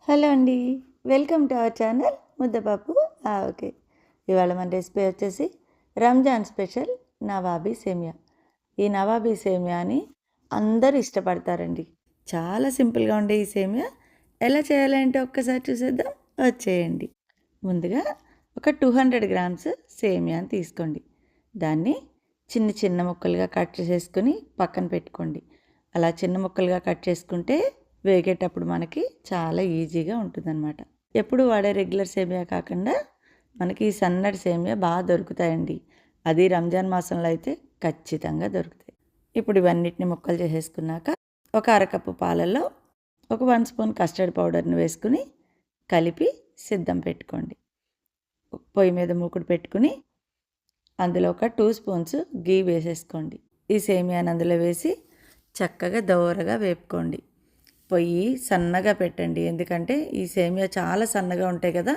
Hello అండి. Welcome to our channel ముద్దపప్పు okay. ఇవాళ మన రెసిపీ వచ్చేసి రంజాన్ స్పెషల్ నవాబీ సేమియా. ఈ నవాబీ సేమియాని అందరూ ఇష్టపడతారండి. చాలా సింపుల్గా ఉండే ఈ సేమియా ఎలా చేయాలంటే ఒక్కసారి చూసేద్దాం, వచ్చేయండి. ముందుగా ఒక 200 గ్రామ్స్ సేమియాని తీసుకోండి. దాన్ని చిన్న చిన్న ముక్కలుగా కట్ చేసుకొని పక్కన పెట్టుకోండి. అలా చిన్న ముక్కలుగా కట్ చేసుకుంటే వేగేటప్పుడు మనకి చాలా ఈజీగా ఉంటుందన్నమాట. ఎప్పుడు వాడే రెగ్యులర్ సేమియా కాకుండా మనకి ఈ సన్నటి సేమియా బాగా దొరుకుతాయండి. అది రంజాన్ మాసంలో అయితే ఖచ్చితంగా దొరుకుతాయి. ఇప్పుడు ఇవన్నిటిని ముక్కలు చేసేసుకున్నాక ఒక అరకప్పు పాలల్లో ఒక 1 స్పూన్ కస్టర్డ్ పౌడర్ని వేసుకుని కలిపి సిద్ధం పెట్టుకోండి. పొయ్యి మీద మూకుడు పెట్టుకుని అందులో ఒక 2 స్పూన్స్ గీ వేసేసుకోండి. ఈ సేమియాని అందులో వేసి చక్కగా దోరగా వేపుకోండి. పొయ్యి సన్నగా పెట్టండి, ఎందుకంటే ఈ సేమియా చాలా సన్నగా ఉంటాయి కదా,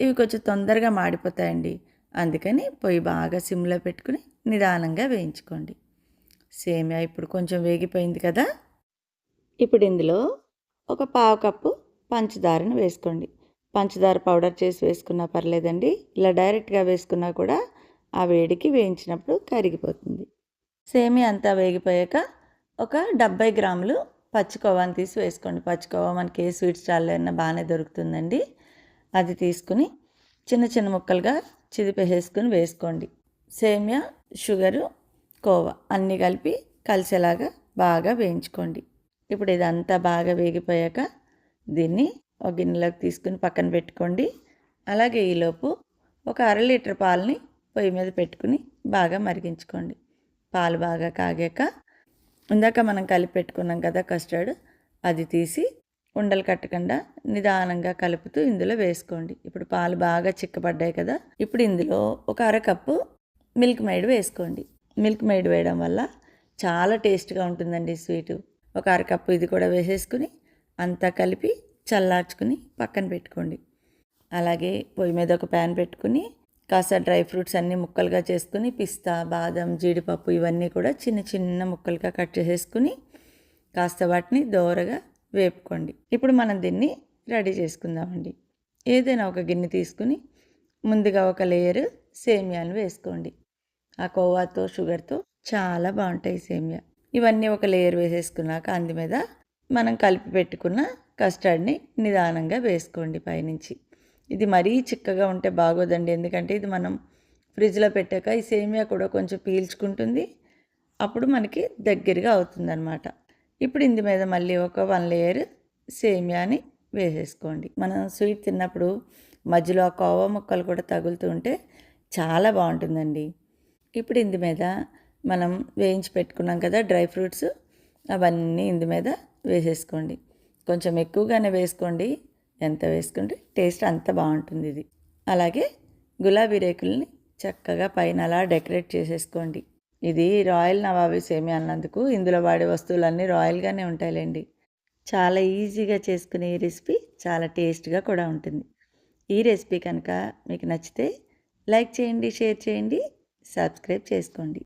ఇవి కొంచెం తొందరగా మాడిపోతాయండి. అందుకని పొయ్యి బాగా సిమ్లో పెట్టుకుని నిదానంగా వేయించుకోండి. సేమియా ఇప్పుడు కొంచెం వేగిపోయింది కదా, ఇప్పుడు ఇందులో ఒక పావు కప్పు పంచదారను వేసుకోండి. పంచదార పౌడర్ చేసి వేసుకున్నా పర్లేదండి, ఇలా డైరెక్ట్గా వేసుకున్నా కూడా ఆ వేడికి వేయించినప్పుడు కరిగిపోతుంది. సేమియా అంతా వేగిపోయాక ఒక 70 గ్రాములు పచ్చికోవాని తీసి వేసుకోండి. పచ్చికోవా మనకి ఏ స్వీట్ స్టాల్లో అయినా బాగానే దొరుకుతుందండి. అది తీసుకుని చిన్న చిన్న ముక్కలుగా చిదిపేసేసుకుని వేసుకోండి. సేమియా, షుగరు, కోవా అన్నీ కలిసేలాగా బాగా వేయించుకోండి. ఇప్పుడు ఇదంతా బాగా వేగిపోయాక దీన్ని ఒక గిన్నెలోకి తీసుకుని పక్కన పెట్టుకోండి. అలాగే ఈలోపు ఒక 1/2 లీటర్ పాలని పొయ్యి మీద పెట్టుకుని బాగా మరిగించుకోండి. పాలు బాగా కాగాక ఇందాక మనం కలిపి పెట్టుకున్నాం కదా కస్టర్డ్, అది తీసి ఉండలు కట్టకుండా నిదానంగా కలుపుతూ ఇందులో వేసుకోండి. ఇప్పుడు పాలు బాగా చిక్కబడ్డాయి కదా, ఇప్పుడు ఇందులో ఒక అరకప్పు మిల్క్ మేడ్ వేసుకోండి. మిల్క్ మేడ్ వేయడం వల్ల చాలా టేస్ట్గా ఉంటుందండి స్వీటు. ఒక అరకప్పు ఇది కూడా వేసేసుకుని అంతా కలిపి చల్లార్చుకుని పక్కన పెట్టుకోండి. అలాగే పొయ్యి మీద ఒక ప్యాన్ పెట్టుకుని కాస్త డ్రై ఫ్రూట్స్ అన్నీ ముక్కలుగా చేసుకుని పిస్తా, బాదం, జీడిపప్పు ఇవన్నీ కూడా చిన్న చిన్న ముక్కలుగా కట్ చేసేసుకుని కాస్త వాటిని దోరగా వేపుకోండి. ఇప్పుడు మనం దీన్ని రెడీ చేసుకుందామండి. ఏదైనా ఒక గిన్నె తీసుకుని ముందుగా ఒక లేయరు సేమియాను వేసుకోండి. ఆ కోవాతో షుగర్తో చాలా బాగుంటాయి సేమియా. ఇవన్నీ ఒక లేయర్ వేసేసుకున్నాక అందు మీద మనం కలిపి పెట్టుకున్న కస్టర్డ్ని నిదానంగా వేసుకోండి పైనుంచి. ఇది మరీ చిక్కగా ఉంటే బాగోదండి, ఎందుకంటే ఇది మనం ఫ్రిడ్జ్లో పెట్టాక ఈ సేమియా కూడా కొంచెం పీల్చుకుంటుంది, అప్పుడు మనకి దగ్గరగా అవుతుందన్నమాట. ఇప్పుడు ఇందు మీద మళ్ళీ ఒక 1 లేయర్ సేమియాని వేసేసుకోండి. మనం స్వీట్ తిన్నప్పుడు మధ్యలో ఆ కోవా ముక్కలు కూడా తగులుతూ ఉంటే చాలా బాగుంటుందండి. ఇప్పుడు ఇందు మీద మనం వేయించి పెట్టుకున్నాం కదా డ్రై ఫ్రూట్స్, అవన్నీ ఇందు మీద వేసేసుకోండి. కొంచెం ఎక్కువగానే వేసుకోండి, ఎంత వేసుకుంటే టేస్ట్ అంత బాగుంటుంది ఇది. అలాగే గులాబీ రేకుల్ని చక్కగా పైన అలా డెకరేట్ చేసేసుకోండి. ఇది రాయల్ నవాబీ సేమియా అన్నందుకు ఇందులో వాడే వస్తువులన్నీ రాయల్గానే ఉంటాయిలేండి. చాలా ఈజీగా చేసుకునే ఈ రెసిపీ చాలా టేస్ట్గా కూడా ఉంటుంది. ఈ రెసిపీ కనుక మీకు నచ్చితే లైక్ చేయండి, షేర్ చేయండి, సబ్స్క్రైబ్ చేసుకోండి.